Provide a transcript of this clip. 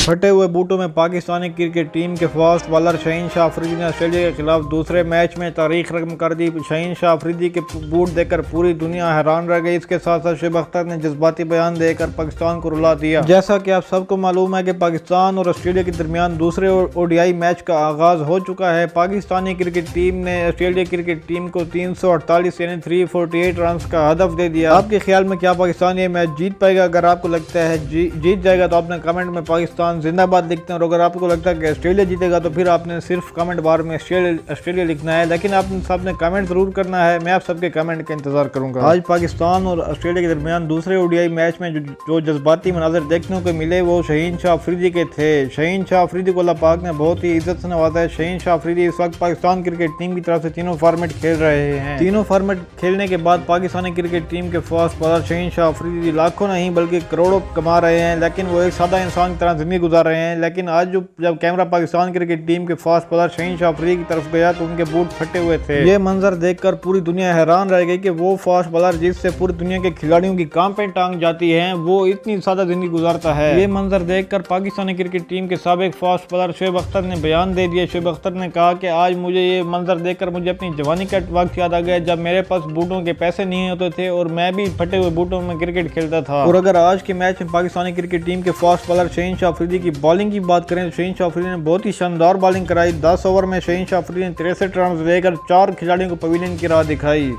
फटे हुए बूटों में पाकिस्तानी क्रिकेट टीम के फास्ट बॉलर शहीन शाह अफरीदी ने ऑस्ट्रेलिया के खिलाफ दूसरे मैच में तारीख रकम कर दी। शहीन शाह अफरीदी के बूट देखकर पूरी दुनिया हैरान रह गई। इसके साथ साथ शुएब अख्तर ने जज्बाती बयान देकर पाकिस्तान को रुला दिया। जैसा कि आप सबको मालूम है कि पाकिस्तान और ऑस्ट्रेलिया के दरमियान दूसरे ओडीआई मैच का आगाज हो चुका है। पाकिस्तानी क्रिकेट टीम ने ऑस्ट्रेलिया क्रिकेट टीम को 348 यानी 348 रन का हदफ दे दिया। आपके ख्याल में क्या पाकिस्तान ये मैच जीत पाएगा? अगर आपको लगता है जीत जाएगा तो आपने कमेंट में पाकिस्तान जिंदाबाद लिखते हैं, और अगर आपको लगता है कि ऑस्ट्रेलिया जीतेगा तो फिर आपने सिर्फ कमेंट बार में ऑस्ट्रेलिया लिखना है। लेकिन आपने सबने कमेंट जरूर करना है। मैं आप सबके कमेंट का इंतजार करूंगा। आज पाकिस्तान और ऑस्ट्रेलिया के दरमियान दूसरे ओडीआई मैच में जो जज्बाती मनाजर देखने को मिले वो शहीन शाह अफरीदी के थे। शहीन शाह अफरीदी को अल्लाह पाक ने बहुत ही इज्जत से नवाजा है। शहीन शाह अफरीदी इस वक्त पाकिस्तान क्रिकेट टीम की तरफ से तीनों फॉर्मेट खेल रहे हैं। तीनों फॉर्मेट खेलने के बाद पाकिस्तानी क्रिकेट टीम के फास्ट बॉलर शहीन शाह अफरीदी लाखों नहीं बल्कि करोड़ों कमा रहे हैं, लेकिन वो एक सादा इंसान की तरह जिंदगी गुजार रहे हैं। लेकिन आज जब कैमरा पाकिस्तान क्रिकेट टीम के फास्ट बॉलर शहीन शाह अफरीदी की तरफ गया तो उनके बूट फटे हुए थे। ये मंजर देखकर पूरी दुनिया हैरान रह गई कि वो फास्ट बॉलर जिससे पूरी दुनिया के खिलाड़ियों की कांपें टांग जाती हैं वो इतनी सादा जिंदगी गुजारता है। ये मंजर देखकर पाकिस्तानी क्रिकेट टीम के साबिक फास्ट बॉलर शुएब अख्तर ने बयान दे दिया। शुएब अख्तर ने कहा कि आज मुझे ये मंजर देखकर मुझे अपनी जवानी का वक्त याद आ गया जब मेरे पास बूटों के पैसे नहीं होते थे और मैं भी फटे हुए बूटों में क्रिकेट खेलता था। और अगर आज के मैच में पाकिस्तानी क्रिकेट टीम के फास्ट बॉलर शहीन शाह अफरीदी की बॉलिंग की बात करें तो शहीन शाह अफरीदी ने बहुत ही शानदार बॉलिंग कराई। 10 ओवर में शहीन शाह अफरीदी ने 63 रन लेकर 4 खिलाड़ियों को पवेलियन की राह दिखाई।